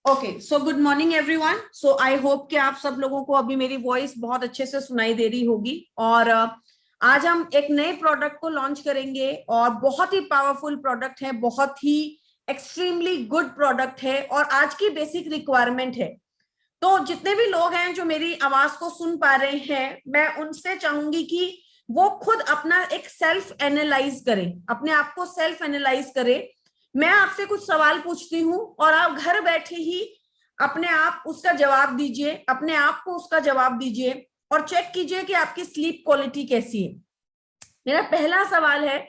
Okay, so good morning everyone. So I hope कि आप सब लोगों को अभी मेरी वॉइस बहुत अच्छे से सुनाई दे रही होगी। और आज हम एक नए प्रोडक्ट को लॉन्च करेंगे और बहुत ही पावरफुल प्रोडक्ट है, बहुत ही एक्सट्रीमली गुड प्रोडक्ट है और आज की बेसिक रिक्वायरमेंट है। तो जितने भी लोग हैं जो मेरी आवाज को सुन पा रहे हैं, मैं उनसे चाहूंगी कि वो खुद अपना एक सेल्फ एनालाइज करें, अपने आप को सेल्फ एनालाइज करें। मैं आपसे कुछ सवाल पूछती हूँ और आप घर बैठे ही अपने आप उसका जवाब दीजिए, अपने आप को उसका जवाब दीजिए और चेक कीजिए कि आपकी स्लीप क्वालिटी कैसी है। मेरा पहला सवाल है,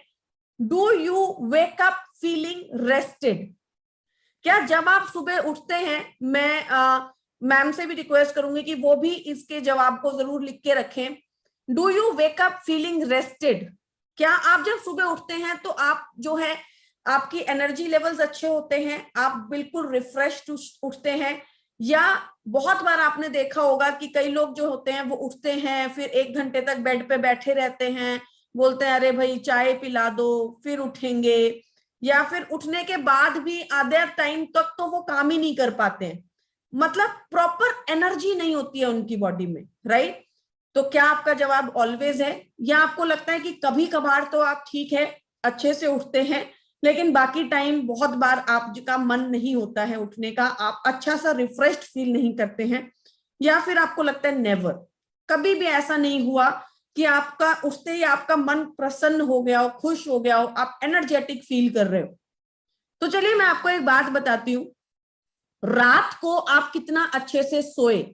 do you wake up feeling rested? क्या जब आप सुबह उठते हैं, मैं मैम से भी रिक्वेस्ट करूंगी कि वो भी इसके जवाब को जरूर लिख के रखें। Do you wake up feeling rested? क्या आप जब सुबह उठते हैं तो आप जो है आपकी एनर्जी लेवल्स अच्छे होते हैं, आप बिल्कुल रिफ्रेश उठते हैं? या बहुत बार आपने देखा होगा कि कई लोग जो होते हैं वो उठते हैं, फिर 1 घंटे तक बेड पे बैठे रहते हैं, बोलते हैं अरे भाई चाय पिला दो, फिर उठेंगे, या फिर उठने के बाद भी आधे टाइम तक तो वो काम ही नहीं कर पाते हैं। मतलब प्रॉपर एनर्जी नहीं होती है उनकी बॉडी में, राइट? तो क्या आपका जवाब ऑलवेज है, या आपको लगता है कि कभी कभार तो आप ठीक है, अच्छे से उठते हैं, लेकिन बाकी टाइम बहुत बार आपका मन नहीं होता है उठने का, आप अच्छा सा रिफ्रेश्ड फील नहीं करते हैं? या फिर आपको लगता है नेवर, कभी भी ऐसा नहीं हुआ कि आपका उठते ही आपका मन प्रसन्न हो गया हो, खुश हो गया हो, आप एनर्जेटिक फील कर रहे हो? तो चलिए मैं आपको एक बात बताती हूँ। रात को आप कितना अच्छे से सोए,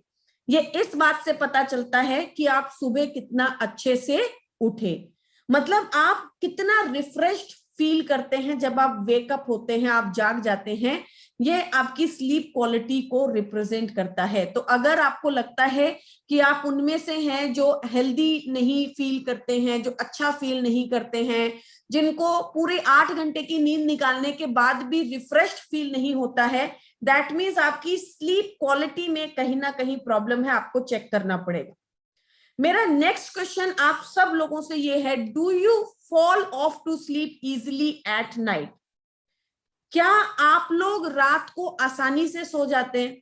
ये इस बात से पता चलता है कि आप सुबह कितना अच्छे से उठे। मतलब आप कितना रिफ्रेश्ड फील करते हैं जब आप वेकअप होते हैं, आप जाग जाते हैं, ये आपकी स्लीप क्वालिटी को रिप्रेजेंट करता है। तो अगर आपको लगता है कि आप उनमें से हैं जो हेल्दी नहीं फील करते हैं, जो अच्छा फील नहीं करते हैं, जिनको पूरे 8 घंटे की नींद निकालने के बाद भी रिफ्रेश्ड फील नहीं होता है, दैट मीन्स आपकी स्लीप क्वालिटी में कहीं ना कहीं प्रॉब्लम है, आपको चेक करना पड़ेगा। मेरा नेक्स्ट क्वेश्चन आप सब लोगों से ये है, do you fall off to sleep easily at night? क्या आप लोग रात को आसानी से सो जाते हैं?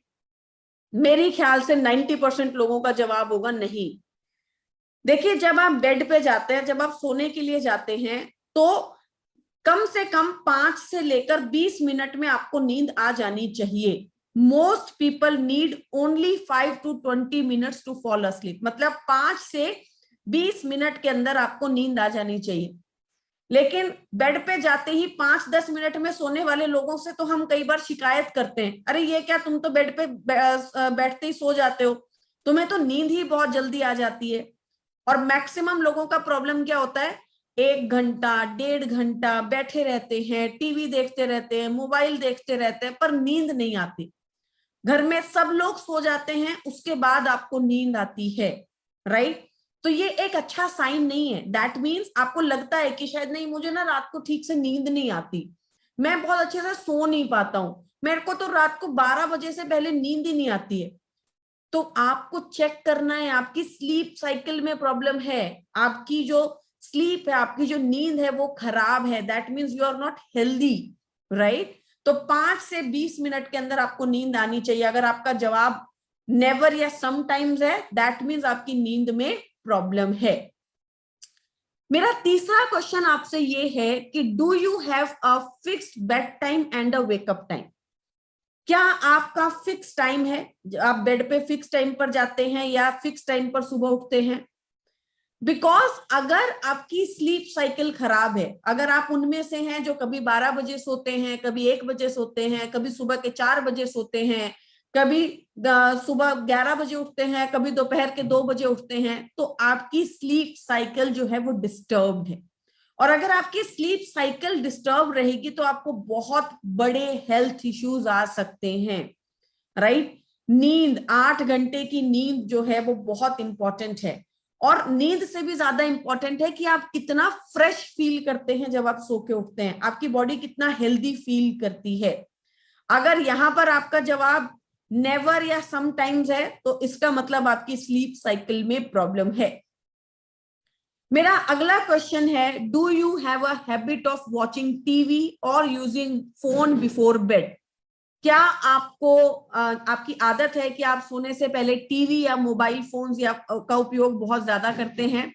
मेरी ख्याल से 90% लोगों का जवाब होगा नहीं। देखिए, जब आप बेड पे जाते हैं, जब आप सोने के लिए जाते हैं, तो कम से कम 5 से लेकर 20 मिनट में आपको नींद आ जानी चाहिए। Most people need only 5 to 20 minutes to fall asleep. मतलब 5 से 20 मिनट के अंदर आपको नींद आ जानी चाहिए। लेकिन बेड पे जाते ही 5-10 मिनट में सोने वाले लोगों से तो हम कई बार शिकायत करते हैं, अरे ये क्या, तुम तो बेड पे बैठते ही सो जाते हो, तुम्हें तो नींद ही बहुत जल्दी आ जाती है। और मैक्सिमम लोगों का प्रॉब्लम क्या होता है, 1 घंटा 1.5 घंटा बैठे रहते हैं, टीवी देखते रहते हैं, मोबाइल देखते रहते हैं, पर नींद नहीं आती। घर में सब लोग सो जाते हैं, उसके बाद आपको नींद आती है, राइट? तो ये एक अच्छा साइन नहीं है। दैट मीन्स आपको लगता है कि शायद नहीं, मुझे ना रात को ठीक से नींद नहीं आती, मैं बहुत अच्छे से सो नहीं पाता हूं, मेरे को तो रात को 12 बजे से पहले नींद ही नहीं आती है। तो आपको चेक करना है, आपकी स्लीप साइकिल में प्रॉब्लम है, आपकी जो स्लीप है, आपकी जो नींद है वो खराब है। That means you are not healthy, right? तो 5 से 20 मिनट के अंदर आपको नींद आनी चाहिए। अगर आपका जवाब नेवर या समटाइम्स है, दैट मीन्स आपकी नींद में प्रॉब्लम है। मेरा तीसरा क्वेश्चन आपसे ये है कि do you have a fixed bed time and a wake up time? क्या आपका फिक्स टाइम है, आप बेड पे फिक्स टाइम पर जाते हैं या फिक्स टाइम पर सुबह उठते हैं? बिकॉज अगर आपकी स्लीप साइकिल खराब है, अगर आप उनमें से हैं जो कभी 12 बजे सोते हैं, कभी 1 बजे सोते हैं, कभी सुबह के 4 बजे सोते हैं, कभी सुबह 11 बजे उठते हैं, कभी दोपहर के 2 बजे उठते हैं, तो आपकी स्लीप साइकिल जो है वो डिस्टर्ब्ड है। और अगर आपकी स्लीप साइकिल डिस्टर्ब रहेगी तो आपको बहुत बड़े हेल्थ इश्यूज आ सकते हैं, राइट? नींद, 8 घंटे की नींद जो है वो बहुत इंपॉर्टेंट है। और नींद से भी ज्यादा इंपॉर्टेंट है कि आप कितना फ्रेश फील करते हैं जब आप सो के उठते हैं, आपकी बॉडी कितना हेल्दी फील करती है। अगर यहां पर आपका जवाब नेवर या समटाइम्स है, तो इसका मतलब आपकी स्लीप साइकिल में प्रॉब्लम है। मेरा अगला क्वेश्चन है, do you have a habit of watching TV और यूजिंग फोन बिफोर बेड? क्या आपको आपकी आदत है कि आप सोने से पहले टीवी या मोबाइल फोन्स या का उपयोग बहुत ज्यादा करते हैं?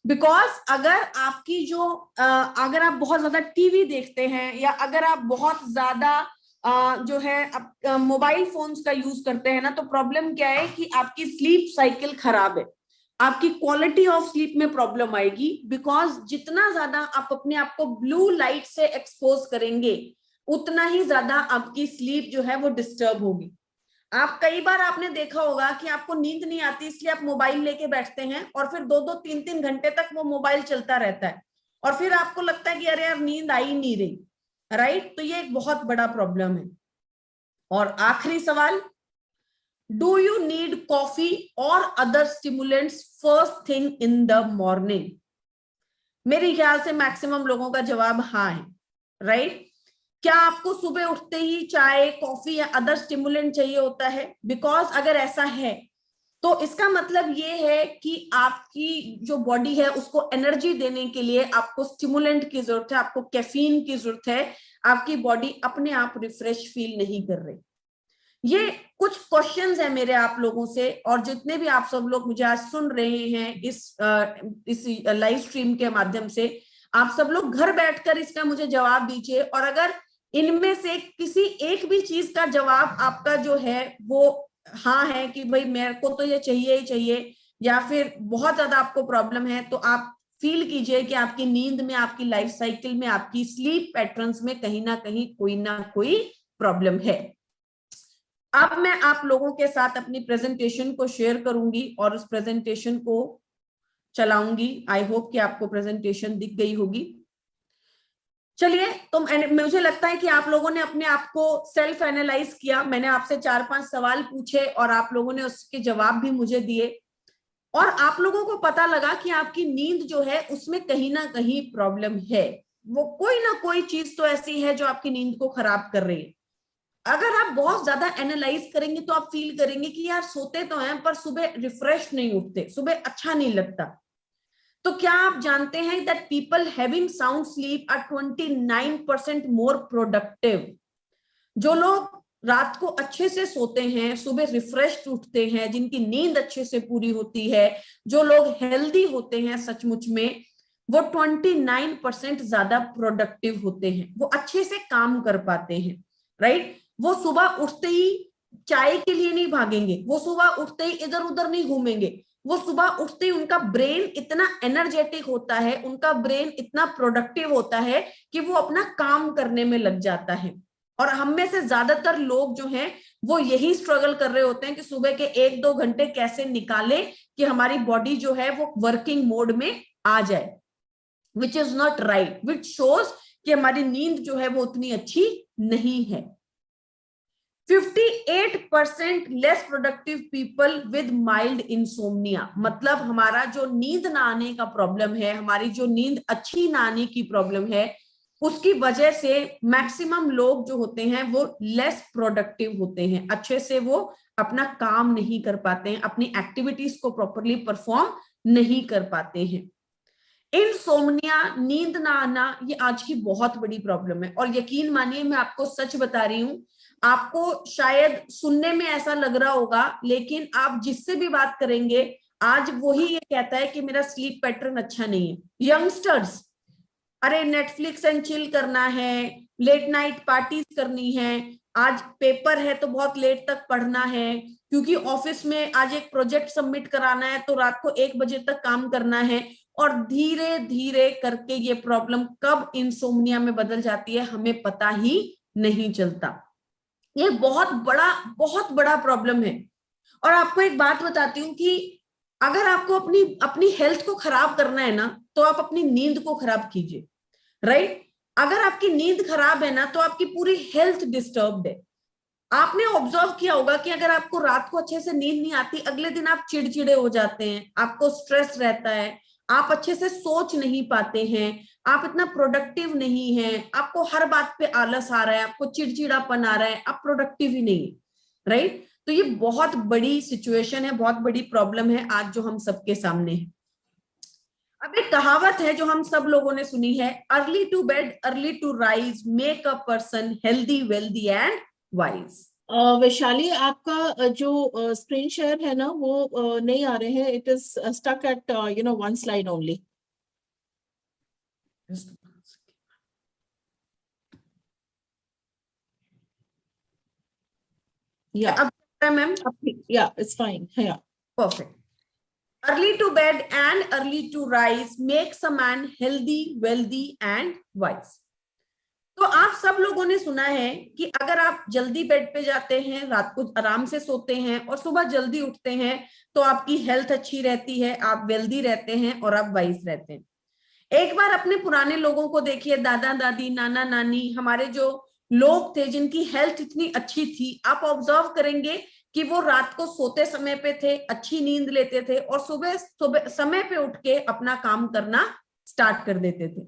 बिकॉज अगर आपकी जो अगर आप बहुत ज्यादा टीवी देखते हैं या अगर आप बहुत ज्यादा जो है मोबाइल फोन्स का यूज करते हैं ना, तो प्रॉब्लम क्या है कि आपकी स्लीप साइकिल खराब है, आपकी क्वालिटी ऑफ स्लीप में प्रॉब्लम आएगी। बिकॉज जितना ज्यादा आप अपने आप को ब्लू लाइट से एक्सपोज करेंगे उतना ही ज्यादा आपकी स्लीप जो है वो डिस्टर्ब होगी। आप कई बार आपने देखा होगा कि आपको नींद नहीं आती इसलिए आप मोबाइल लेके बैठते हैं और फिर 2-2 3-3 घंटे तक वो मोबाइल चलता रहता है और फिर आपको लगता है कि अरे यार नींद आ ही नहीं रही, राइट? तो ये एक बहुत बड़ा प्रॉब्लम है। और आखिरी सवाल, डू यू नीड कॉफी और other stimulants first thing in the morning? मेरे ख्याल से मैक्सिमम लोगों का जवाब हाँ है, राइट? क्या आपको सुबह उठते ही चाय, कॉफी या अदर स्टिमुलेंट चाहिए होता है? बिकॉज अगर ऐसा है तो इसका मतलब ये है कि आपकी जो बॉडी है उसको एनर्जी देने के लिए आपको स्टिमुलेंट की जरूरत है, आपको कैफीन की जरूरत है। आपकी बॉडी अपने आप रिफ्रेश फील नहीं कर रही। ये कुछ क्वेश्चंस है मेरे आप लोगों से, और जितने भी आप सब लोग मुझे आज सुन रहे हैं इस लाइव स्ट्रीम के माध्यम से, आप सब लोग घर बैठकर इसका मुझे जवाब दीजिए। और अगर इनमें से किसी एक भी चीज का जवाब आपका जो है वो हाँ है कि भाई मेरे को तो ये चाहिए ही चाहिए, या फिर बहुत ज्यादा आपको प्रॉब्लम है, तो आप फील कीजिए कि आपकी नींद में, आपकी लाइफ साइकिल में, आपकी स्लीप पैटर्न्स में कहीं ना कोई प्रॉब्लम है। अब मैं आप लोगों के साथ अपनी प्रेजेंटेशन को शेयर करूंगी और उस प्रेजेंटेशन को चलाऊंगी। आई होप कि आपको प्रेजेंटेशन दिख गई होगी। चलिए, तो मुझे लगता है कि आप लोगों ने अपने आप को सेल्फ एनालाइज किया। मैंने आपसे 4-5 सवाल पूछे और आप लोगों ने उसके जवाब भी मुझे दिए, और आप लोगों को पता लगा कि आपकी नींद जो है उसमें कहीं ना कहीं प्रॉब्लम है। वो कोई ना कोई चीज तो ऐसी है जो आपकी नींद को खराब कर रही है। अगर आप बहुत ज्यादा एनालाइज करेंगे तो आप फील करेंगे कि यार सोते तो हैं पर सुबह रिफ्रेश नहीं उठते, सुबह अच्छा नहीं लगता। तो क्या आप जानते हैं that people having sound sleep are 29% more productive? जो लोग रात को अच्छे से सोते हैं, सुबह रिफ्रेश्ड उठते हैं, जिनकी नींद अच्छे से पूरी होती है, जो लोग हेल्दी होते हैं सचमुच में, वो 29% ज्यादा प्रोडक्टिव होते हैं, वो अच्छे से काम कर पाते हैं, राइट? वो सुबह उठते ही चाय के लिए नहीं भागेंगे, वो सुबह उठते ही इधर उधर नहीं घूमेंगे, वो सुबह उठते ही उनका ब्रेन इतना एनर्जेटिक होता है, उनका ब्रेन इतना प्रोडक्टिव होता है कि वो अपना काम करने में लग जाता है। और हम में से ज्यादातर लोग जो हैं वो यही स्ट्रगल कर रहे होते हैं कि सुबह के 1-2 घंटे कैसे निकाले कि हमारी बॉडी जो है वो वर्किंग मोड में आ जाए, which is not right, which shows कि हमारी नींद जो है वो उतनी अच्छी नहीं है। 58% less productive people with mild insomnia, मतलब हमारा जो नींद ना आने का प्रॉब्लम है, हमारी जो नींद अच्छी ना आने की प्रॉब्लम है, उसकी वजह से मैक्सिमम लोग जो होते हैं वो लेस प्रोडक्टिव होते हैं, अच्छे से वो अपना काम नहीं कर पाते हैं, अपनी एक्टिविटीज को प्रॉपरली परफॉर्म नहीं कर पाते हैं। इनसोम्निया, नींद ना आना, ये आज की बहुत बड़ी प्रॉब्लम है। और यकीन मानिए, मैं आपको सच बता रही हूं, आपको शायद सुनने में ऐसा लग रहा होगा, लेकिन आप जिससे भी बात करेंगे आज वही ये कहता है कि मेरा स्लीप पैटर्न अच्छा नहीं है। यंगस्टर्स, अरे नेटफ्लिक्स एंड चिल करना है, लेट नाइट पार्टीज करनी है, आज पेपर है तो बहुत लेट तक पढ़ना है, क्योंकि ऑफिस में आज एक प्रोजेक्ट सबमिट कराना है तो रात को 1 बजे तक काम करना है। और धीरे धीरे करके ये प्रॉब्लम कब इंसोम्निया में बदल जाती है हमें पता ही नहीं चलता। ये बहुत बड़ा प्रॉब्लम है। और आपको एक बात बताती हूँ कि अगर आपको अपनी अपनी हेल्थ को खराब करना है ना, तो आप अपनी नींद को खराब कीजिए, राइट? अगर आपकी नींद खराब है ना तो आपकी पूरी हेल्थ डिस्टर्ब्ड है। आपने ऑब्जर्व किया होगा कि अगर आपको रात को अच्छे से नींद नहीं आती, अगले दिन आप चिड़चिड़े हो जाते हैं, आपको स्ट्रेस रहता है, आप अच्छे से सोच नहीं पाते हैं, आप इतना प्रोडक्टिव नहीं है, आपको हर बात पे आलस आ रहा है, आपको चिड़चिड़ापन आ रहा है, आप प्रोडक्टिव ही नहीं है, राइट? तो ये बहुत बड़ी सिचुएशन है, बहुत बड़ी प्रॉब्लम है आज जो हम सबके सामने है। अब एक कहावत है जो हम सब लोगों ने सुनी है, early to bed early to rise make a person healthy wealthy and wise. Vaishali, आपका जो स्क्रीन शेयर है ना वो नहीं आ रहे हैं. It is stuck at one slide only. Yeah अब ma'am, yeah it's fine. Yeah perfect. Early to bed and early to rise makes a man healthy, wealthy and wise. तो आप सब लोगों ने सुना है कि अगर आप जल्दी बेड पे जाते हैं, रात को आराम से सोते हैं और सुबह जल्दी उठते हैं तो आपकी हेल्थ अच्छी रहती है, आप वेल्दी रहते हैं और आप वाइज रहते हैं। एक बार अपने पुराने लोगों को देखिए, दादा दादी, नाना नानी, हमारे जो लोग थे जिनकी हेल्थ इतनी अच्छी थी, आप ऑब्जर्व करेंगे कि वो रात को सोते समय पे थे, अच्छी नींद लेते थे और सुबह सुबह समय पे उठ के अपना काम करना स्टार्ट कर देते थे।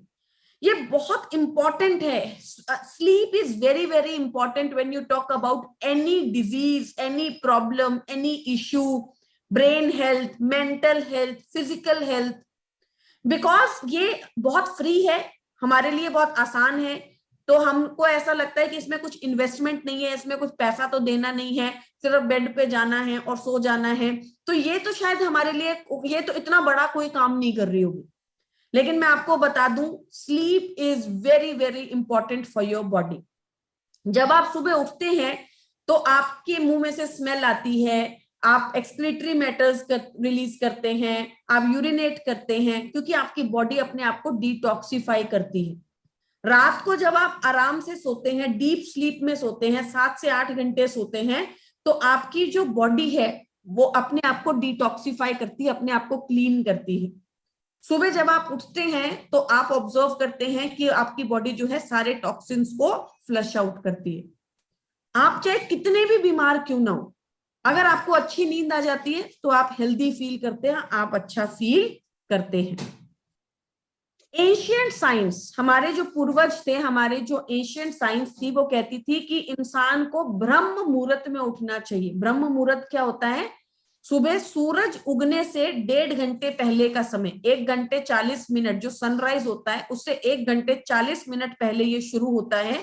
ये बहुत इंपॉर्टेंट है। Sleep is very very important when you talk about any disease, any problem, any issue, brain health, mental health, physical health, because ये बहुत फ्री है, हमारे लिए बहुत आसान है। तो हमको ऐसा लगता है कि इसमें कुछ इन्वेस्टमेंट नहीं है, इसमें कुछ पैसा तो देना नहीं है, सिर्फ बेड पे जाना है और सो जाना है। तो ये तो शायद हमारे लिए, ये तो इतना बड़ा कोई काम नहीं कर रही होगी। लेकिन मैं आपको बता दूं, sleep is very very important for your body. जब आप सुबह उठते हैं तो आपके मुंह में से स्मेल आती है, आप एक्सक्रीटरी मैटर्स रिलीज करते हैं, आप यूरिनेट करते हैं, क्योंकि आपकी बॉडी अपने आप को डिटॉक्सिफाई करती है। रात को जब आप आराम से सोते हैं, डीप स्लीप में सोते हैं, 7 से 8 घंटे सोते हैं, तो आपकी जो बॉडी है वो अपने आप को डिटॉक्सिफाई करती है, अपने आप को क्लीन करती है। सुबह जब आप उठते हैं तो आप ऑब्जर्व करते हैं कि आपकी बॉडी जो है सारे टॉक्सिन्स को फ्लश आउट करती है। आप चाहे कितने भी बीमार क्यों ना हो, अगर आपको अच्छी नींद आ जाती है तो आप हेल्दी फील करते हैं, आप अच्छा फील करते हैं। एशियंट साइंस, हमारे जो पूर्वज थे, हमारे जो एशियंट साइंस थी, वो कहती थी कि इंसान को ब्रह्म मुहूर्त में उठना चाहिए। ब्रह्म मुहूर्त क्या होता है? सुबह सूरज उगने से 1.5 घंटे पहले का समय, 1 घंटे 40 मिनट, जो सनराइज होता है उससे 1 घंटे 40 मिनट पहले ये शुरू होता है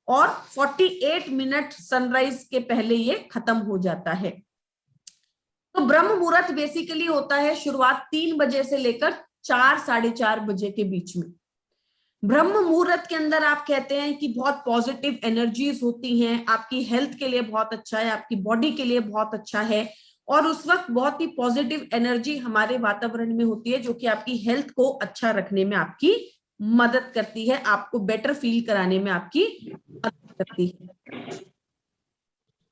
और 48 मिनट सनराइज के पहले ये खत्म हो जाता है। तो ब्रह्म मुहूर्त बेसिकली होता है शुरुआत 3 बजे से लेकर 4, 4:30 बजे के बीच में। ब्रह्म मुहूर्त के अंदर आप कहते हैं कि बहुत पॉजिटिव एनर्जीज होती हैं, आपकी हेल्थ के लिए बहुत अच्छा है, आपकी बॉडी के लिए बहुत अच्छा है, और उस वक्त बहुत ही पॉजिटिव एनर्जी हमारे वातावरण में होती है जो कि आपकी हेल्थ को अच्छा रखने में आपकी मदद करती है, आपको बेटर फील कराने में आपकी मदद करती है।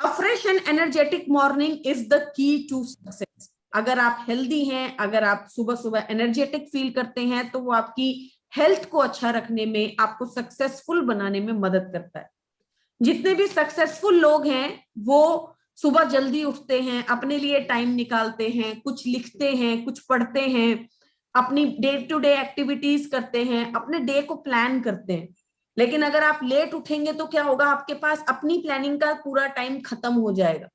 A fresh and energetic morning is the key to success. अगर आप हेल्दी हैं, अगर आप सुबह सुबह एनर्जेटिक फील करते हैं, तो वो आपकी हेल्थ को अच्छा रखने में, आपको सक्सेसफुल बनाने में मदद करता है। जितने भी सक्सेसफुल लोग हैं वो सुबह जल्दी उठते हैं, अपने लिए टाइम निकालते हैं, कुछ लिखते हैं, कुछ पढ़ते हैं, अपनी डे टू डे एक्टिविटीज करते हैं, अपने डे को प्लान करते हैं। लेकिन अगर आप लेट उठेंगे तो क्या होगा? आपके पास अपनी प्लानिंग का पूरा टाइम खत्म हो जाएगा।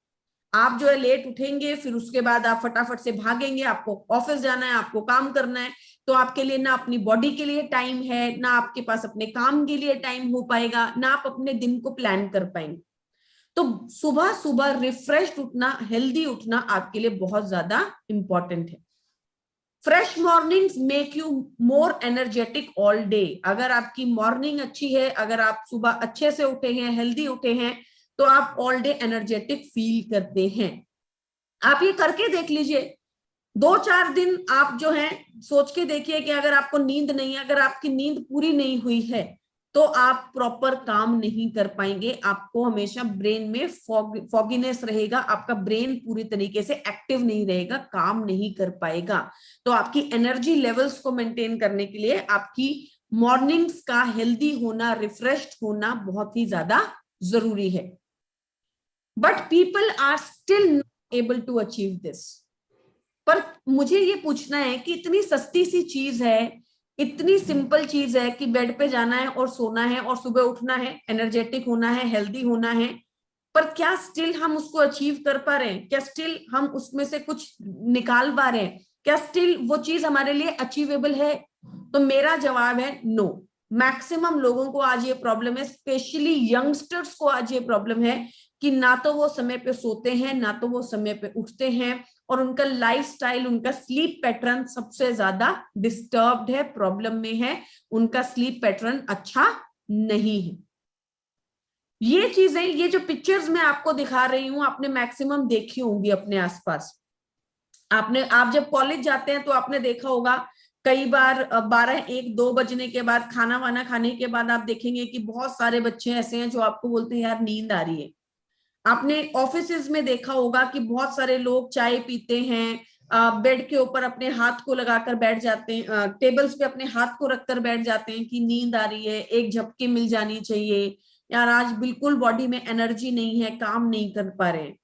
आप जो है लेट उठेंगे, फिर उसके बाद आप फटाफट से भागेंगे, आपको ऑफिस जाना है, आपको काम करना है, तो आपके लिए ना अपनी बॉडी के लिए टाइम है, ना आपके पास अपने काम के लिए टाइम हो पाएगा, ना आप अपने दिन को प्लान कर पाएंगे। तो सुबह सुबह रिफ्रेश्ड उठना, हेल्दी उठना आपके लिए बहुत ज्यादा इंपॉर्टेंट है। Fresh mornings make you more energetic all day. अगर आपकी मॉर्निंग अच्छी है, अगर आप सुबह अच्छे से उठे हैं, हेल्दी उठे हैं, तो आप ऑल डे एनर्जेटिक फील करते हैं। आप ये करके देख लीजिए, 2-4 दिन आप जो है सोच के देखिए कि अगर आपको नींद नहीं है, अगर आपकी नींद पूरी नहीं हुई है, तो आप प्रॉपर काम नहीं कर पाएंगे, आपको हमेशा ब्रेन में फॉगिनेस रहेगा, आपका ब्रेन पूरी तरीके से एक्टिव नहीं रहेगा, काम नहीं कर पाएगा। तो आपकी एनर्जी लेवल्स को मेंटेन करने के लिए आपकी मॉर्निंग्स का हेल्दी होना, रिफ्रेश्ड होना बहुत ही ज्यादा जरूरी है। But people are still not able to achieve this. पर मुझे ये पूछना है कि इतनी सस्ती सी चीज है, इतनी सिंपल चीज है कि बेड पे जाना है और सोना है और सुबह उठना है, एनर्जेटिक होना है, हेल्दी होना है, पर क्या स्टिल हम उसको अचीव कर पा रहे हैं? क्या स्टिल हम उसमें से कुछ निकाल पा रहे हैं? क्या स्टिल वो चीज हमारे लिए अचीवेबल है? तो मेरा जवाब है नो। मैक्सिमम लोगों को आज ये प्रॉब्लम है, स्पेशली यंगस्टर्स को आज ये प्रॉब्लम है कि ना तो वो समय पे सोते हैं, ना तो वो समय पे उठते हैं, और उनका लाइफस्टाइल, उनका स्लीप पैटर्न सबसे ज्यादा डिस्टर्ब्ड है, प्रॉब्लम में है, उनका स्लीप पैटर्न अच्छा नहीं है। ये चीजें, ये जो पिक्चर्स मैं आपको दिखा रही हूं, आपने मैक्सिमम देखी होंगी अपने आसपास। आप जब कॉलेज जाते हैं तो आपने देखा होगा कई बार 12, 1, 2 बजने के बाद, खाना वाना खाने के बाद आप देखेंगे कि बहुत सारे बच्चे ऐसे हैं जो आपको बोलते हैं यार नींद आ रही है। आपने ऑफिसेज में देखा होगा कि बहुत सारे लोग चाय पीते हैं, बेड के ऊपर अपने हाथ को लगाकर बैठ जाते हैं, टेबल्स पे अपने हाथ को रखकर बैठ जाते हैं कि नींद आ रही है, एक झपकी मिल जानी चाहिए, यार आज बिल्कुल बॉडी में एनर्जी नहीं है, काम नहीं कर पा रहे हैं।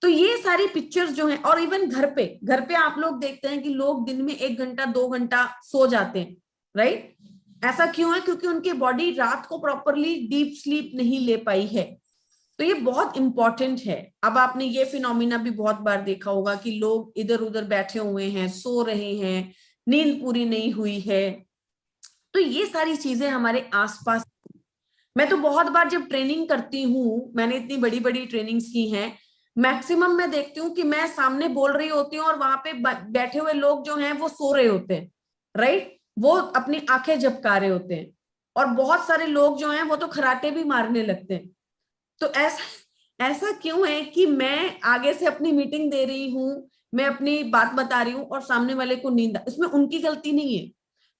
तो ये सारी पिक्चर्स जो हैं, और इवन घर पे आप लोग देखते हैं कि लोग दिन में 1 घंटा 2 घंटा सो जाते हैं, राइट? ऐसा क्यों है? क्योंकि उनकी बॉडी रात को प्रॉपरली डीप स्लीप नहीं ले पाई है। तो ये बहुत इंपॉर्टेंट है। अब आपने ये फिनोमिना भी बहुत बार देखा होगा कि लोग इधर उधर बैठे हुए हैं, सो रहे हैं, नींद पूरी नहीं हुई है। तो ये सारी चीजें हमारे आसपास, मैं तो बहुत बार जब ट्रेनिंग करती हूँ, मैंने इतनी बड़ी बड़ी ट्रेनिंग्स की हैं, मैक्सिमम मैं देखती हूँ कि मैं सामने बोल रही होती हूँ और वहां पे बैठे हुए लोग जो हैं वो सो रहे होते हैं, राइट? वो अपनी आंखें झपका रहे होते हैं, और बहुत सारे लोग जो हैं वो तो खराटे भी मारने लगते हैं। तो ऐसा क्यों है कि मैं आगे से अपनी मीटिंग दे रही हूँ, मैं अपनी बात बता रही हूँ और सामने वाले को नींद, इसमें उनकी गलती नहीं है।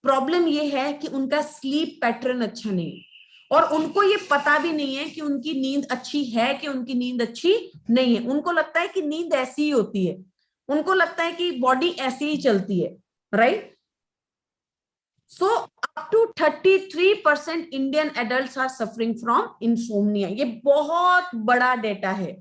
प्रॉब्लम ये है कि उनका स्लीप पैटर्न अच्छा नहीं है, और उनको ये पता भी नहीं है कि उनकी नींद अच्छी है कि उनकी नींद अच्छी नहीं है। उनको लगता है कि नींद ऐसी ही होती है, उनको लगता है कि बॉडी ऐसी ही चलती है, right? So up to 33% Indian adults are suffering from insomnia. ये बहुत बड़ा डेटा है।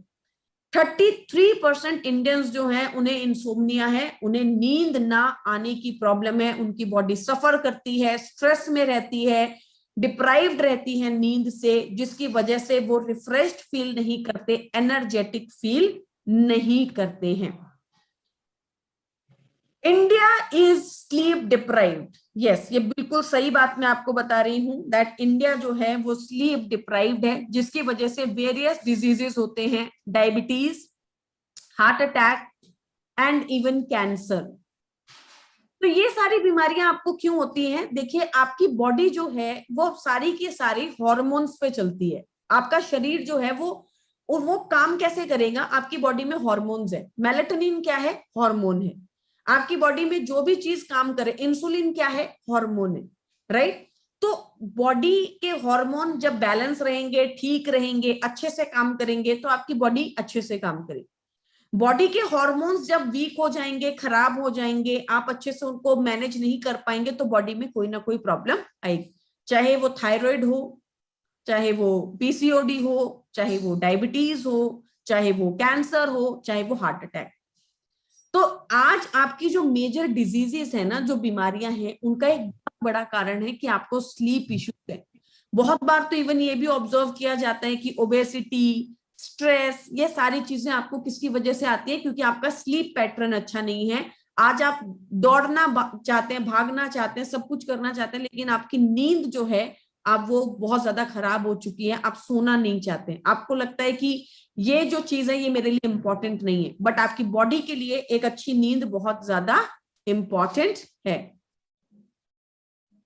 33% इंडियंस जो हैं उन्हें इंसोम्निया है, उन्हें नींद ना आने की प्रॉब्लम है, उनकी बॉडी सफर करती है, स्ट्रेस में रहती है, डिप्राइव्ड रहती है नींद से, जिसकी वजह से वो रिफ्रेश्ड फील नहीं करते, एनर्जेटिक फील नहीं करते हैं। India is sleep deprived. Yes, ये बिल्कुल सही बात मैं आपको बता रही हूं, दैट इंडिया जो है वो स्लीप डिप्राइव्ड है, जिसकी वजह से वेरियस डिजीजेस होते हैं, diabetes, heart attack and even cancer. तो ये सारी बीमारियां आपको क्यों होती हैं? देखिए, आपकी बॉडी जो है वो सारी की सारी हॉर्मोन्स पे चलती है। आपका शरीर जो है वो काम कैसे करेगा? आपकी बॉडी में हॉर्मोन्स है। मेलेटोनिन क्या है? हॉर्मोन है। आपकी बॉडी में जो भी चीज काम करे, इंसुलिन क्या है? हॉर्मोन है, राइट? तो बॉडी के हार्मोन जब बैलेंस रहेंगे, ठीक रहेंगे, अच्छे से काम करेंगे, तो आपकी बॉडी अच्छे से काम करेगी। बॉडी के हार्मोन्स जब वीक हो जाएंगे, खराब हो जाएंगे, आप अच्छे से उनको मैनेज नहीं कर पाएंगे, तो बॉडी में कोई ना कोई प्रॉब्लम आएगी, चाहे वो थायराइड हो, चाहे वो पीसीओडी हो, चाहे वो डायबिटीज हो, चाहे वो कैंसर हो, चाहे वो हार्ट अटैक। तो आज आपकी जो मेजर डिजीजेस है ना, जो बीमारियां हैं, उनका एक बहुत बड़ा कारण है कि आपको स्लीप इश्यूज है। बहुत बार तो इवन ये भी ऑब्जर्व किया जाता है कि ओबेसिटी, स्ट्रेस, ये सारी चीजें आपको किसकी वजह से आती है? क्योंकि आपका स्लीप पैटर्न अच्छा नहीं है। आज आप दौड़ना चाहते हैं, भागना चाहते हैं, सब कुछ करना चाहते हैं, लेकिन आपकी नींद जो है आप वो बहुत ज्यादा खराब हो चुकी है, आप सोना नहीं चाहते, आपको लगता है कि ये जो चीज है ये मेरे लिए इंपॉर्टेंट नहीं है, बट आपकी बॉडी के लिए एक अच्छी नींद बहुत ज्यादा इंपॉर्टेंट है।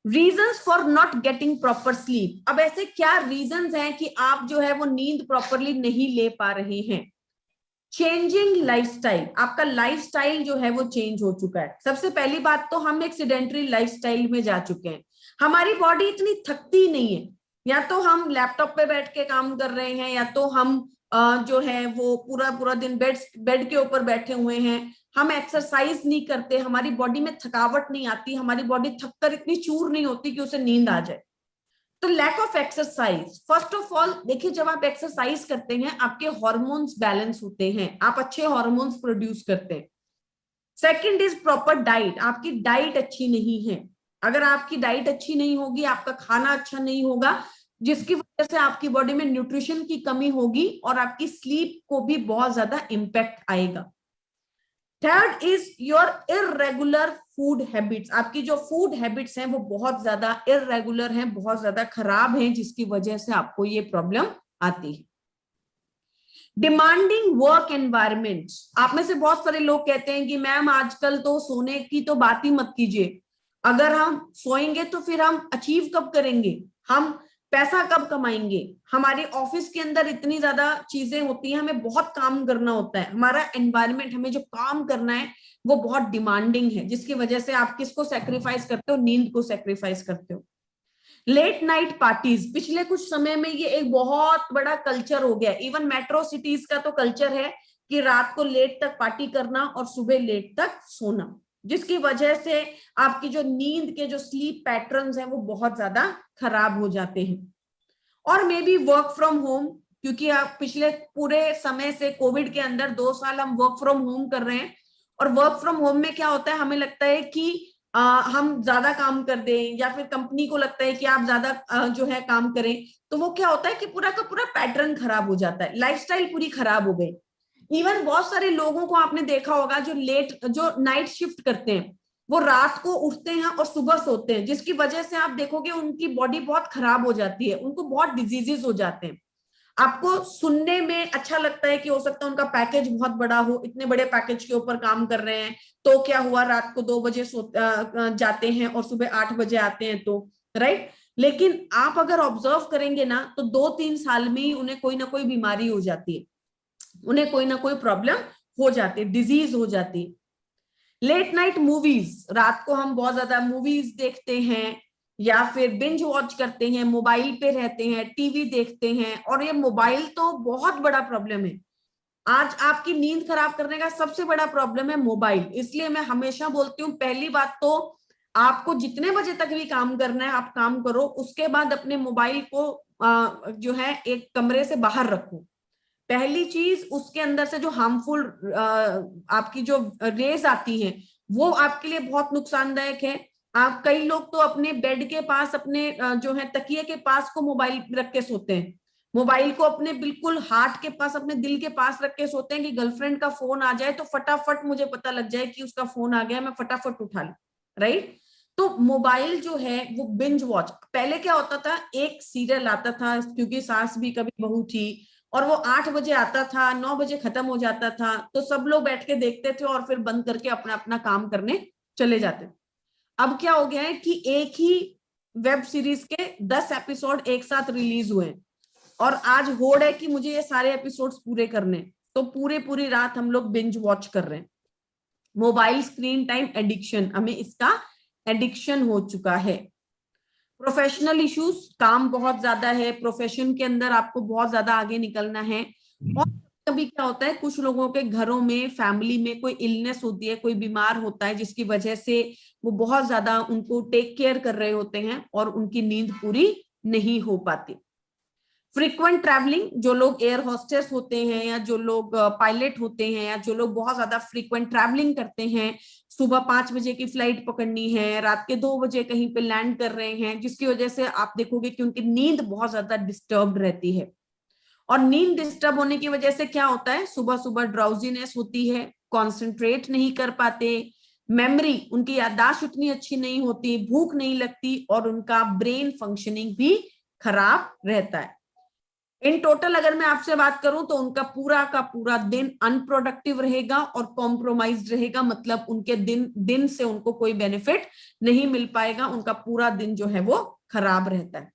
Reasons for not getting proper sleep. अब ऐसे क्या रीजंस हैं कि आप जो है वो नींद प्रॉपरली नहीं ले पा रहे हैं? चेंजिंग लाइफस्टाइल, आपका लाइफस्टाइल जो है वो चेंज हो चुका है। सबसे पहली बात तो हम एक सेडेंटरी लाइफस्टाइल में जा चुके हैं, हमारी बॉडी इतनी थकती नहीं है, या तो हम लैपटॉप पे बैठ के काम कर रहे हैं, या तो हम जो है वो पूरा पूरा दिन बेड के ऊपर बैठे हुए हैं, हम एक्सरसाइज नहीं करते, हमारी बॉडी में थकावट नहीं आती, हमारी बॉडी थककर इतनी चूर नहीं होती कि उसे नींद आ जाए। तो lack of exercise. First of all देखिए, जब आप एक्सरसाइज करते हैं आपके हार्मोन्स बैलेंस होते हैं, आप अच्छे हार्मोन्स प्रोड्यूस करते हैं। Second is proper diet. आपकी डाइट अच्छी नहीं है। अगर आपकी डाइट अच्छी नहीं होगी, आपका खाना अच्छा नहीं होगा, जिसकी वजह से आपकी बॉडी में न्यूट्रिशन की कमी होगी और आपकी स्लीप को भी बहुत ज्यादा इंपैक्ट आएगा। Third is your irregular food habits, आपकी जो फूड हैबिट्स हैं वो बहुत ज्यादा इररेगुलर हैं, बहुत ज्यादा खराब हैं, जिसकी वजह से आपको ये प्रॉब्लम आती है। डिमांडिंग वर्क एनवायरनमेंट, आप में से बहुत सारे लोग कहते हैं कि मैम आजकल तो सोने की तो बात ही मत कीजिए, अगर हम सोएंगे तो फिर हम अचीव कब करेंगे, हम पैसा कब कमाएंगे, हमारे ऑफिस के अंदर इतनी ज्यादा चीजें होती हैं, हमें बहुत काम करना होता है, हमारा एनवायरनमेंट, हमें जो काम करना है वो बहुत डिमांडिंग है, जिसकी वजह से आप किसको सेक्रीफाइस करते हो, नींद को सेक्रीफाइस करते हो। लेट नाइट पार्टीज, पिछले कुछ समय में ये एक बहुत बड़ा कल्चर हो गया, इवन मेट्रो सिटीज का तो कल्चर है कि रात को लेट तक पार्टी करना और सुबह लेट तक सोना, जिसकी वजह से आपकी जो नींद के जो स्लीप पैटर्न्स हैं वो बहुत ज्यादा खराब हो जाते हैं। और may be work from home, क्योंकि आप पिछले पूरे समय से कोविड के अंदर 2 साल हम वर्क फ्रॉम होम कर रहे हैं, और वर्क फ्रॉम होम में क्या होता है, हमें लगता है कि हम ज्यादा काम कर दें, या फिर कंपनी को लगता है कि आप ज्यादा जो है काम करें, तो वो क्या होता है कि पूरा का पूरा पैटर्न खराब हो जाता है, लाइफस्टाइल पूरी खराब हो गई। इवन बहुत सारे लोगों को आपने देखा होगा जो नाइट शिफ्ट करते हैं, वो रात को उठते हैं और सुबह सोते हैं, जिसकी वजह से आप देखोगे उनकी बॉडी बहुत खराब हो जाती है, उनको बहुत डिजीजेस हो जाते हैं। आपको सुनने में अच्छा लगता है कि हो सकता है उनका पैकेज बहुत बड़ा हो, इतने बड़े पैकेज के ऊपर काम कर रहे हैं, तो क्या हुआ, रात को 2 बजे जाते हैं और सुबह 8 बजे आते हैं, तो राइट। लेकिन आप अगर ऑब्जर्व करेंगे ना, तो 2-3 साल में ही उन्हें कोई ना कोई बीमारी हो जाती है, उन्हें कोई ना कोई प्रॉब्लम हो जाती है, डिजीज हो जाती है। लेट नाइट मूवीज, रात को हम बहुत ज्यादा मूवीज देखते हैं या फिर बिंज वॉच करते हैं, मोबाइल पे रहते हैं, टीवी देखते हैं, और ये मोबाइल तो बहुत बड़ा प्रॉब्लम है। आज आपकी नींद खराब करने का सबसे बड़ा प्रॉब्लम है मोबाइल। इसलिए मैं हमेशा बोलती हूँ, पहली बात तो आपको जितने बजे तक भी काम करना है आप काम करो, उसके बाद अपने मोबाइल को जो है एक कमरे से बाहर रखो। पहली चीज, उसके अंदर से जो हार्मफुल आपकी जो रेज आती हैं वो आपके लिए बहुत नुकसानदायक है। आप कई लोग तो अपने बेड के पास, अपने जो है तकिए के पास को मोबाइल रख के सोते हैं, मोबाइल को अपने बिल्कुल हार्ट के पास, अपने दिल के पास रख के सोते हैं कि गर्लफ्रेंड का फोन आ जाए तो फटाफट मुझे पता लग जाए कि उसका फोन आ गया, मैं फटाफट उठा लूं, राइट। तो मोबाइल जो है वो बिंज वॉच, पहले क्या होता था, एक सीरियल आता था, क्योंकि सास भी कभी बहू थी, और वो 8 बजे आता था, 9 बजे खत्म हो जाता था, तो सब लोग बैठ के देखते थे और फिर बंद करके अपना अपना काम करने चले जाते। अब क्या हो गया है कि एक ही वेब सीरीज के 10 एपिसोड एक साथ रिलीज हुए, और आज होड़ है कि मुझे ये सारे एपिसोड्स पूरे करने, तो पूरी रात हम लोग बिंज वॉच कर रहे हैं। मोबाइल स्क्रीन टाइम एडिक्शन, हमें इसका एडिक्शन हो चुका है। प्रोफेशनल इश्यूज, काम बहुत ज्यादा है, प्रोफेशन के अंदर आपको बहुत ज्यादा आगे निकलना है, और कभी क्या होता है, कुछ लोगों के घरों में, फैमिली में कोई इलनेस होती है, कोई बीमार होता है, जिसकी वजह से वो बहुत ज्यादा उनको टेक केयर कर रहे होते हैं और उनकी नींद पूरी नहीं हो पाती। फ्रीक्वेंट ट्रैवलिंग, जो लोग एयर होस्टेस होते हैं, या जो लोग पायलट होते हैं, या जो लोग बहुत ज्यादा फ्रीक्वेंट ट्रैवलिंग करते हैं, सुबह 5 बजे की फ्लाइट पकड़नी है, रात के 2 बजे कहीं पे लैंड कर रहे हैं, जिसकी वजह से आप देखोगे कि उनकी नींद बहुत ज्यादा डिस्टर्ब रहती है। और नींद डिस्टर्ब होने की वजह से क्या होता है, सुबह सुबह ड्राउजीनेस होती है, कॉन्सेंट्रेट नहीं कर पाते, मेमोरी, उनकी याददाश्त उतनी अच्छी नहीं होती, भूख नहीं लगती, और उनका ब्रेन फंक्शनिंग भी खराब रहता है। इन टोटल अगर मैं आपसे बात करूं तो उनका पूरा का पूरा दिन अनप्रोडक्टिव रहेगा और कॉम्प्रोमाइज्ड रहेगा, मतलब उनके दिन से उनको कोई बेनिफिट नहीं मिल पाएगा, उनका पूरा दिन जो है वो खराब रहता है।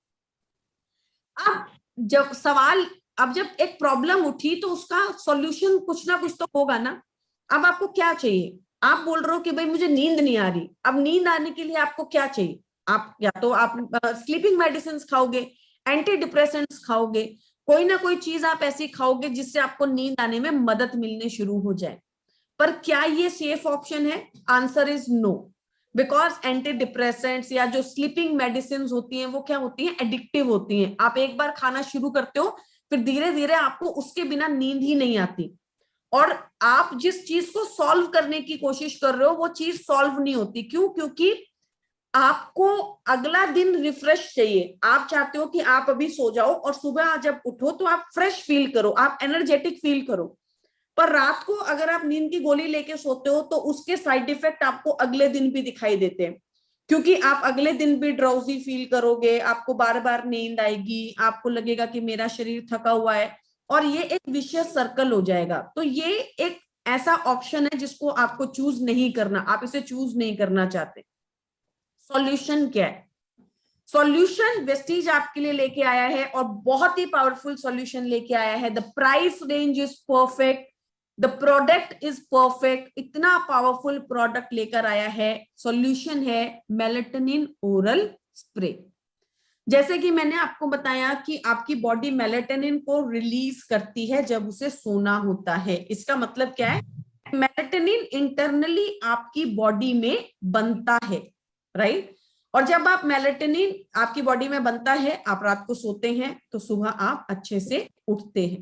अब जब एक प्रॉब्लम उठी तो उसका सॉल्यूशन कुछ ना कुछ तो होगा ना। अब आपको क्या चाहिए, आप बोल रहे हो कि भाई मुझे नींद नहीं आ रही, अब नींद आने के लिए आपको क्या चाहिए, आप या तो आप स्लीपिंग मेडिसिन खाओगे, एंटी डिप्रेसेंट्स खाओगे, कोई ना कोई चीज आप ऐसी खाओगे जिससे आपको नींद आने में मदद मिलने शुरू हो जाए। पर क्या ये सेफ ऑप्शन है? Answer is no, because anti depressants या जो स्लीपिंग मेडिसिन होती हैं वो क्या होती हैं, एडिक्टिव होती हैं। आप एक बार खाना शुरू करते हो, फिर धीरे धीरे आपको उसके बिना नींद ही नहीं आती, और आप जिस चीज को सॉल्व करने की कोशिश कर रहे हो वो चीज सॉल्व नहीं होती। क्यों? क्योंकि आपको अगला दिन रिफ्रेश चाहिए, आप चाहते हो कि आप अभी सो जाओ और सुबह जब उठो तो आप फ्रेश फील करो, आप एनर्जेटिक फील करो। पर रात को अगर आप नींद की गोली लेके सोते हो तो उसके साइड इफेक्ट आपको अगले दिन भी दिखाई देते हैं, क्योंकि आप अगले दिन भी ड्राउजी फील करोगे, आपको बार बार नींद आएगी, आपको लगेगा कि मेरा शरीर थका हुआ है, और ये एक विशियस सर्कल हो जाएगा। तो ये एक ऐसा ऑप्शन है जिसको आपको चूज नहीं करना, आप इसे चूज नहीं करना चाहते। सॉल्यूशन क्या है? सॉल्यूशन वेस्टीज आपके लिए लेके आया है, और बहुत ही पावरफुल सॉल्यूशन लेके आया है। The price range is perfect, the product is perfect, इतना पावरफुल प्रोडक्ट लेकर आया है। सॉल्यूशन है मेलेटोनिन ओरल स्प्रे। जैसे कि मैंने आपको बताया कि आपकी बॉडी मेलेटोनिन को रिलीज करती है जब उसे सोना होता है। इसका मतलब क्या है? मेलेटोनिन इंटरनली आपकी बॉडी में बनता है, राइट? और जब आप मेलेटोनिन आपकी बॉडी में बनता है, आप रात को सोते हैं तो सुबह आप अच्छे से उठते हैं।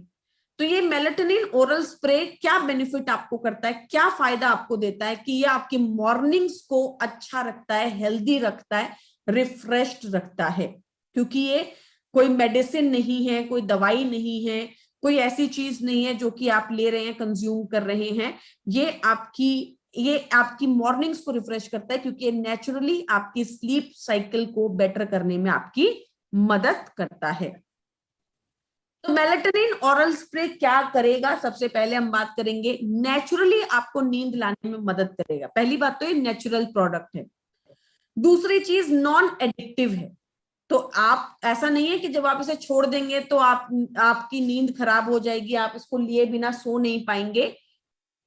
तो ये मेलेटोनिन ओरल स्प्रे क्या बेनिफिट आपको करता है, क्या फायदा आपको देता है? कि ये आपकी मॉर्निंग्स को अच्छा रखता है, हेल्दी रखता है, रिफ्रेश्ड रखता है। क्योंकि ये कोई मेडिसिन नहीं है, कोई दवाई नहीं है, कोई ऐसी चीज नहीं है जो कि आप ले रहे हैं, कंज्यूम कर रहे हैं। ये आपकी मॉर्निंग्स को रिफ्रेश करता है, क्योंकि ये नेचुरली आपकी स्लीप साइकिल को बेटर करने में आपकी मदद करता है। तो मेलेटोनिन ओरल स्प्रे क्या करेगा? सबसे पहले हम बात करेंगे, नेचुरली आपको नींद लाने में मदद करेगा। पहली बात तो ये नेचुरल प्रोडक्ट है। दूसरी चीज नॉन एडिक्टिव है। तो आप, ऐसा नहीं है कि जब आप इसे छोड़ देंगे तो आपकी नींद खराब हो जाएगी, आप इसको लिए बिना सो नहीं पाएंगे।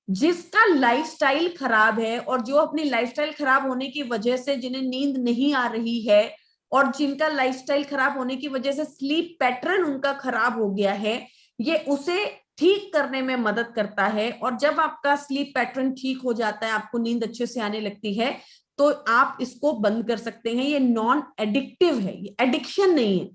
जिसका लाइफस्टाइल खराब है, और जो अपनी लाइफस्टाइल खराब होने की वजह से जिन्हें नींद नहीं आ रही है, और जिनका लाइफस्टाइल खराब होने की वजह से स्लीप पैटर्न उनका खराब हो गया है, ये उसे ठीक करने में मदद करता है। और जब आपका स्लीप पैटर्न ठीक हो जाता है, आपको नींद अच्छे से आने लगती है, तो आप इसको बंद कर सकते हैं। ये नॉन एडिक्टिव है, ये एडिक्शन नहीं है,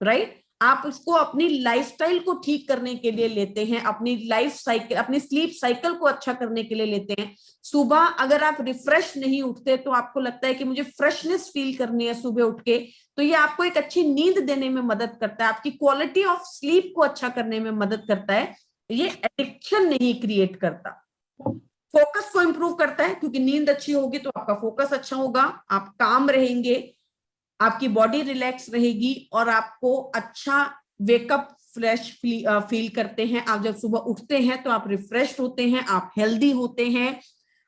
राइट? आप इसको अपनी लाइफस्टाइल को ठीक करने के लिए लेते हैं, अपनी लाइफ साइकिल, अपनी स्लीप साइकिल को अच्छा करने के लिए लेते हैं। सुबह अगर आप रिफ्रेश नहीं उठते, तो आपको लगता है कि मुझे फ्रेशनेस फील करनी है सुबह उठ के, तो ये आपको एक अच्छी नींद देने में मदद करता है, आपकी क्वालिटी ऑफ स्लीप को अच्छा करने में मदद करता है। ये एडिक्शन नहीं क्रिएट करता। फोकस को इंप्रूव करता है, क्योंकि नींद अच्छी होगी तो आपका फोकस अच्छा होगा, आप काम रहेंगे, आपकी बॉडी रिलैक्स रहेगी, और आपको अच्छा वेकअप फ्रेश फील करते हैं। आप जब सुबह उठते हैं तो आप रिफ्रेश होते हैं, आप हेल्दी होते हैं।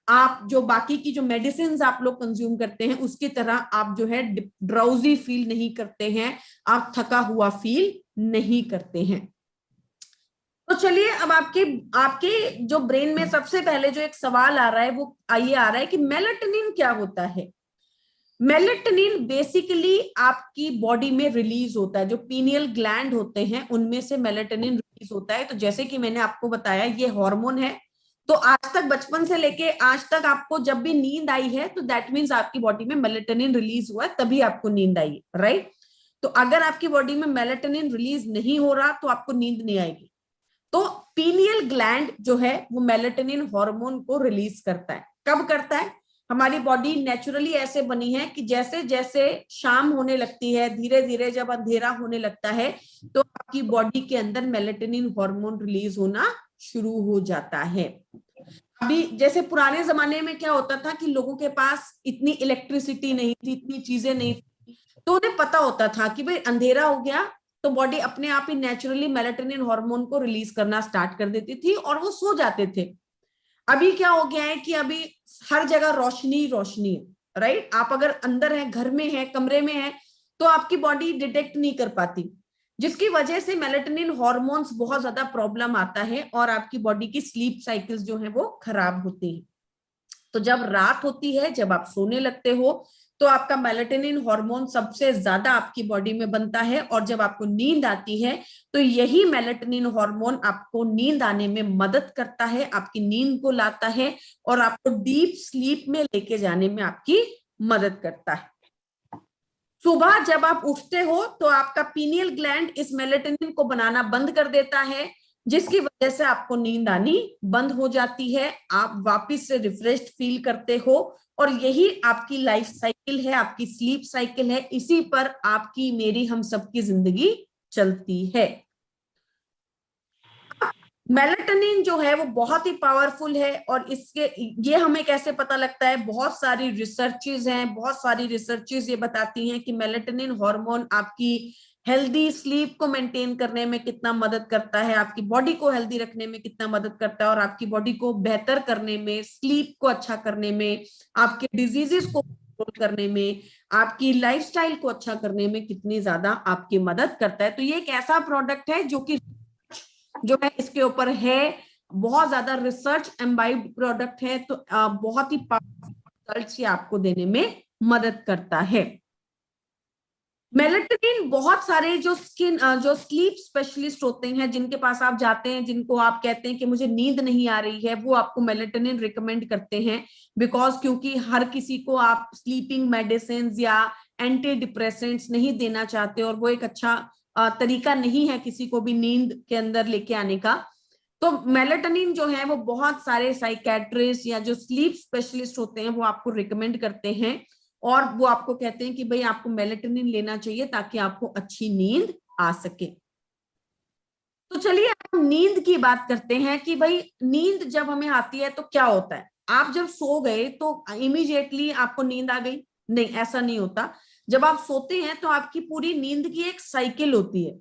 आप जो बाकी की जो मेडिसिन आप लोग कंज्यूम करते हैं उसकी तरह आप जो है ड्राउजी फील नहीं करते हैं, आप थका हुआ फील नहीं करते हैं। तो चलिए, अब आपके आपके जो ब्रेन में सबसे पहले जो एक सवाल आ रहा है, वो ये आ रहा है कि मेलेटोनिन क्या होता है? मेलेटोनिन बेसिकली आपकी बॉडी में रिलीज होता है, जो पीनियल ग्लैंड होते हैं उनमें से मेलेटोनिन रिलीज होता है। तो जैसे कि मैंने आपको बताया, ये हार्मोन है। तो आज तक, बचपन से लेके आज तक, आपको जब भी नींद आई है तो दैट मीन्स आपकी बॉडी में मेलेटोनिन रिलीज हुआ है, तभी आपको नींद आई है, राइट? तो अगर आपकी बॉडी में मेलेटोनिन रिलीज नहीं हो रहा तो आपको नींद नहीं आएगी। तो पीनियल ग्लैंड जो है वो मेलेटोनिन हार्मोन को रिलीज करता है। कब करता है? हमारी बॉडी नेचुरली ऐसे बनी है कि जैसे जैसे शाम होने लगती है, धीरे धीरे जब अंधेरा होने लगता है, तो आपकी बॉडी के अंदर मेलेटोनिन हार्मोन रिलीज होना शुरू हो जाता है। अभी जैसे पुराने जमाने में क्या होता था कि लोगों के पास इतनी इलेक्ट्रिसिटी नहीं थी, इतनी चीजें नहीं थी, तो उन्हें पता होता था कि भाई अंधेरा हो गया तो बॉडी अपने आप ही नेचुरली मेलेटोनिन हार्मोन को रिलीज करना स्टार्ट कर देती थी, और वो सो जाते थे। अभी क्या हो गया है कि अभी हर जगह रोशनी रोशनी है, राइट? आप अगर अंदर है, घर में है, कमरे में है, तो आपकी बॉडी डिटेक्ट नहीं कर पाती, जिसकी वजह से मेलेटोनिन हार्मोन्स बहुत ज्यादा प्रॉब्लम आता है, और आपकी बॉडी की स्लीप साइकिल्स जो है वो खराब होती है। तो जब रात होती है, जब आप सोने लगते हो, तो आपका मेलेटोनिन हार्मोन सबसे ज्यादा आपकी बॉडी में बनता है, और जब आपको नींद आती है तो यही मेलेटोनिन हार्मोन आपको नींद आने में मदद करता है, आपकी नींद को लाता है, और आपको डीप स्लीप में लेके जाने में आपकी मदद करता है। सुबह जब आप उठते हो तो आपका पीनियल ग्लैंड इस मेलेटोनिन को बनाना बंद कर देता है, जिसकी वजह से आपको नींद आनी बंद हो जाती है, आप वापस से रिफ्रेश्ड फील करते हो, और यही आपकी लाइफ साइकिल है, आपकी स्लीप साइकिल है। इसी पर आपकी, मेरी, हम सबकी जिंदगी चलती है। मेलाटोनिन जो है वो बहुत ही पावरफुल है, और इसके ये हमें कैसे पता लगता है, बहुत सारी रिसर्चेज हैं, बहुत सारी रिसर्चेज ये बताती हैं कि मेलाटोनिन हार्मोन आपकी हेल्दी स्लीप को मेंटेन करने में कितना मदद करता है, आपकी बॉडी को हेल्दी रखने में कितना मदद करता है, और आपकी बॉडी को बेहतर करने में, स्लीप को अच्छा करने में, आपके डिजीजेस को कंट्रोल करने में, आपकी लाइफस्टाइल को अच्छा करने में कितनी ज्यादा आपकी मदद करता है। तो ये एक ऐसा प्रोडक्ट है जो कि जो है इसके ऊपर है, बहुत ज्यादा रिसर्च एम्बाइब्ड प्रोडक्ट है, तो बहुत ही रिजल्ट्स ये आपको देने में मदद करता है। मेलाटोनिन बहुत सारे जो स्लीप स्पेशलिस्ट होते हैं, जिनके पास आप जाते हैं, जिनको आप कहते हैं कि मुझे नींद नहीं आ रही है, वो आपको मेलाटोनिन रिकमेंड करते हैं, बिकॉज क्योंकि हर किसी को आप स्लीपिंग मेडिसिन या एंटी डिप्रेसेंट्स नहीं देना चाहते, और वो एक अच्छा तरीका नहीं है किसी को भी नींद के अंदर लेके आने का। तो मेलाटोनिन जो है वो बहुत सारे साइकेट्रिस्ट या जो स्लीप स्पेशलिस्ट होते हैं वो आपको रिकमेंड करते हैं, और वो आपको कहते हैं कि भाई आपको मेलाटोनिन लेना चाहिए ताकि आपको अच्छी नींद आ सके। तो चलिए हम नींद की बात करते हैं कि भाई नींद जब हमें आती है तो क्या होता है। आप जब सो गए तो इमीडिएटली आपको नींद आ गई? नहीं, ऐसा नहीं होता। जब आप सोते हैं तो आपकी पूरी नींद की एक साइकिल होती है।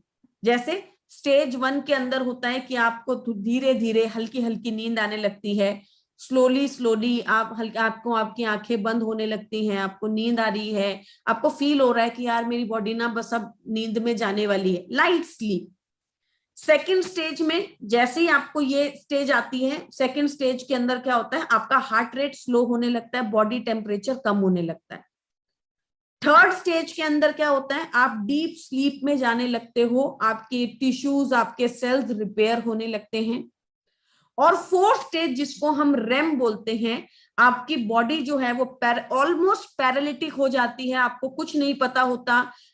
जैसे स्टेज 1 के अंदर होता है कि आपको धीरे धीरे हल्की हल्की नींद आने लगती है, स्लोली स्लोली आपको आपकी आंखें बंद होने लगती हैं, आपको नींद आ रही है, आपको फील हो रहा है कि यार मेरी बॉडी ना बस अब नींद में जाने वाली है, लाइट स्लीप। सेकंड स्टेज में जैसे ही आपको ये स्टेज आती है, सेकंड स्टेज के अंदर क्या होता है, आपका हार्ट रेट स्लो होने लगता है, बॉडी टेम्परेचर कम होने लगता है। थर्ड स्टेज के अंदर क्या होता है, आप डीप स्लीप में जाने लगते हो, आपके टिश्यूज, आपके सेल्स रिपेयर होने लगते हैं। और फोर्थ स्टेज जिसको हम रेम बोलते हैं, आपकी बॉडी जो है वो ऑलमोस्ट पैरालिटिक हो जाती है, आपको कुछ नहीं पता होता,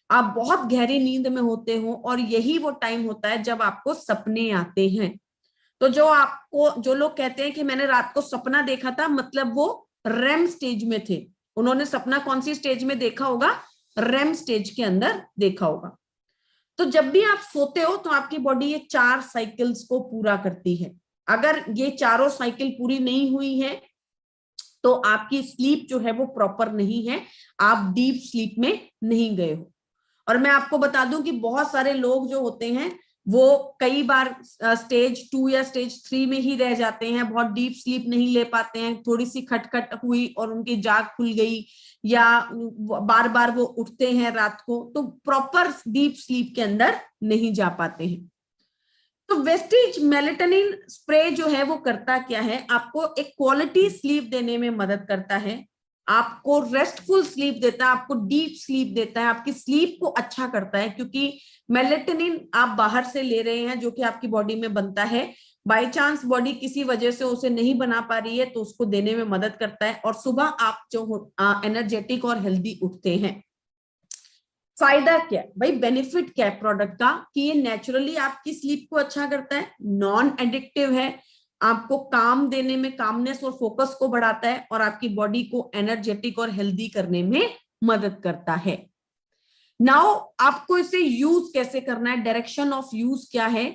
आप बहुत गहरी नींद में होते हो, और यही वो टाइम होता है जब आपको सपने आते हैं। तो जो लोग कहते हैं कि मैंने रात को सपना देखा था, मतलब वो रेम स्टेज में थे। उन्होंने सपना कौन सी स्टेज में देखा होगा? रेम स्टेज के अंदर देखा होगा। तो जब भी आप सोते हो तो आपकी बॉडी ये 4 साइकिल्स को पूरा करती है। अगर ये चारों साइकिल पूरी नहीं हुई है तो आपकी स्लीप जो है वो प्रॉपर नहीं है, आप डीप स्लीप में नहीं गए हो। और मैं आपको बता दूं कि बहुत सारे लोग जो होते हैं वो कई बार स्टेज 2 या स्टेज 3 में ही रह जाते हैं, बहुत डीप स्लीप नहीं ले पाते हैं, थोड़ी सी खटखट हुई और उनकी जाग खुल गई, या बार बार वो उठते हैं रात को, तो प्रॉपर डीप स्लीप के अंदर नहीं जा पाते हैं। तो वेस्टेज मेलाटोनिन स्प्रे जो है वो करता क्या है, आपको एक क्वालिटी स्लीप देने में मदद करता है, आपको रेस्टफुल स्लीप देता है, आपको डीप स्लीप देता है, आपकी स्लीप को अच्छा करता है, क्योंकि मेलाटोनिन आप बाहर से ले रहे हैं जो कि आपकी बॉडी में बनता है। बाय चांस बॉडी किसी वजह से उसे नहीं बना पा रही है तो उसको देने में मदद करता है, और सुबह आप जो एनर्जेटिक और हेल्दी उठते हैं। फायदा क्या है भाई, बेनिफिट क्या है प्रोडक्ट का, कि ये नेचुरली आपकी स्लीप को अच्छा करता है, नॉन एडिक्टिव है, आपको काम देने में, कामनेस और फोकस को बढ़ाता है, और आपकी बॉडी को एनर्जेटिक और हेल्दी करने में मदद करता है। नाउ आपको इसे यूज कैसे करना है, डायरेक्शन ऑफ यूज क्या है,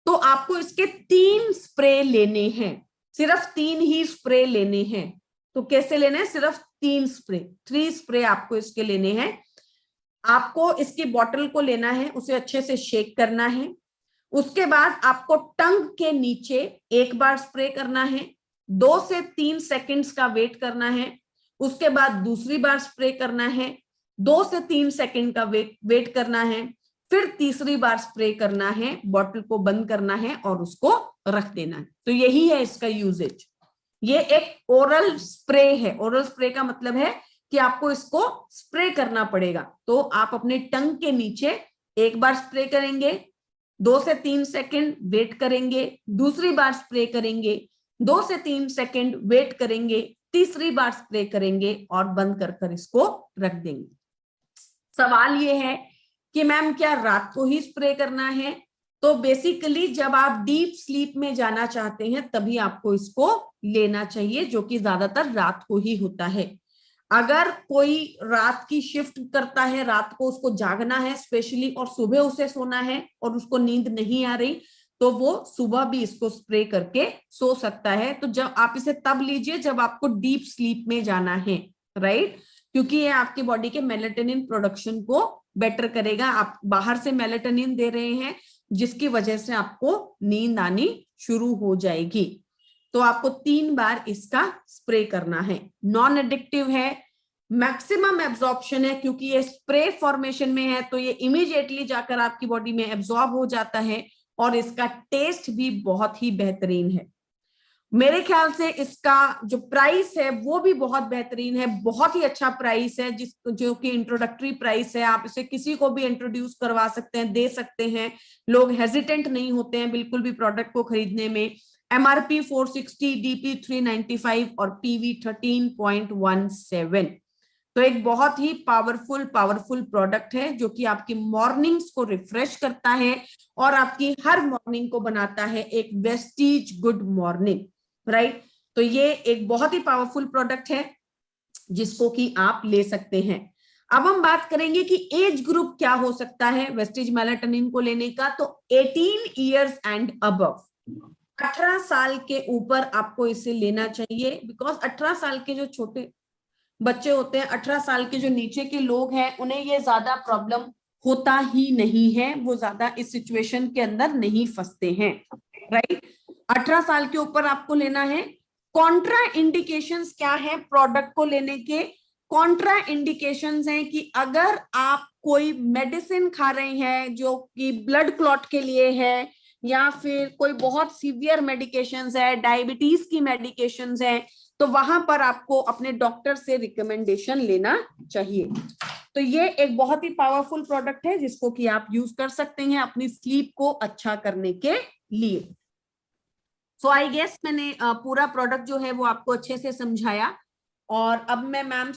तो आपको इसके 3 स्प्रे लेने हैं, सिर्फ 3 ही स्प्रे लेने हैं। तो कैसे लेने हैं? सिर्फ 3 स्प्रे, 3 स्प्रे आपको इसके लेने हैं। आपको इसकी बॉटल को लेना है, उसे अच्छे से शेक करना है, उसके बाद आपको टंग के नीचे एक बार स्प्रे करना है, 2 से 3 सेकंड्स का वेट करना है, उसके बाद दूसरी बार स्प्रे करना है, 2 से 3 सेकंड का वेट करना है, फिर तीसरी बार स्प्रे करना है, बॉटल को बंद करना है और उसको रख देना है। तो यही है इसका यूजेज। ये एक ओरल स्प्रे है। ओरल स्प्रे का मतलब है कि आपको इसको स्प्रे करना पड़ेगा। तो आप अपने टंग के नीचे एक बार स्प्रे करेंगे, 2 से 3 सेकंड वेट करेंगे, दूसरी बार स्प्रे करेंगे, 2 से 3 सेकंड वेट करेंगे, तीसरी बार स्प्रे करेंगे और बंद कर इसको रख देंगे। सवाल ये है कि मैम क्या रात को ही स्प्रे करना है? तो बेसिकली जब आप डीप स्लीप में जाना चाहते हैं तभी आपको इसको लेना चाहिए, जो कि ज्यादातर रात को ही होता है। अगर कोई रात की शिफ्ट करता है, रात को उसको जागना है स्पेशली, और सुबह उसे सोना है और उसको नींद नहीं आ रही, तो वो सुबह भी इसको स्प्रे करके सो सकता है। तो जब आप इसे तब लीजिए जब आपको डीप स्लीप में जाना है, राइट, क्योंकि ये आपकी बॉडी के मेलेटोनिन प्रोडक्शन को बेटर करेगा। आप बाहर से मेलेटोनिन दे रहे हैं जिसकी वजह से आपको नींद आनी शुरू हो जाएगी। तो आपको 3 बार इसका स्प्रे करना है। नॉन एडिक्टिव है, मैक्सिमम एब्जॉर्प्शन है, क्योंकि ये स्प्रे फॉर्मेशन में है तो ये इमीडिएटली जाकर आपकी बॉडी में एब्जॉर्ब हो जाता है और इसका टेस्ट भी बहुत ही बेहतरीन है। मेरे ख्याल से इसका जो प्राइस है वो भी बहुत बेहतरीन है, बहुत ही अच्छा प्राइस है, जो कि इंट्रोडक्टरी प्राइस है। आप इसे किसी को भी इंट्रोड्यूस करवा सकते हैं, दे सकते हैं। लोग हेजिटेंट नहीं होते हैं बिल्कुल भी प्रोडक्ट को खरीदने में। MRP 460, DP 395 और PV 13.17। तो एक बहुत ही पावरफुल प्रोडक्ट है जो कि आपकी मॉर्निंग्स को रिफ्रेश करता है और आपकी हर मॉर्निंग को बनाता है एक वेस्टीज गुड मॉर्निंग, राइट। तो ये एक बहुत ही पावरफुल प्रोडक्ट है जिसको कि आप ले सकते हैं। अब हम बात करेंगे कि एज ग्रुप क्या हो सकता है वेस्टीज मेलाटोनिन को लेने का। तो 18 इयर्स एंड अबव, 18 साल के ऊपर आपको इसे लेना चाहिए, बिकॉज 18 साल के जो छोटे बच्चे होते हैं, 18 साल के जो नीचे के लोग हैं, उन्हें ये ज्यादा प्रॉब्लम होता ही नहीं है, वो ज्यादा इस सिचुएशन के अंदर नहीं फंसते हैं, राइट। 18 साल के ऊपर आपको लेना है। कॉन्ट्रा इंडिकेशंस क्या है प्रोडक्ट को लेने के? कॉन्ट्रा इंडिकेशंस हैं कि अगर आप कोई मेडिसिन खा रहे हैं जो कि ब्लड क्लॉट के लिए है, या फिर कोई बहुत सीवियर मेडिकेशंस है, डायबिटीज की मेडिकेशंस है, तो वहां पर आपको अपने डॉक्टर से रिकमेंडेशन लेना चाहिए। तो ये एक बहुत ही पावरफुल प्रोडक्ट है जिसको कि आप यूज कर सकते हैं अपनी स्लीप को अच्छा करने के लिए। सो आई गेस मैंने पूरा प्रोडक्ट जो है वो आपको अच्छे से समझाया। और अब मैं मैम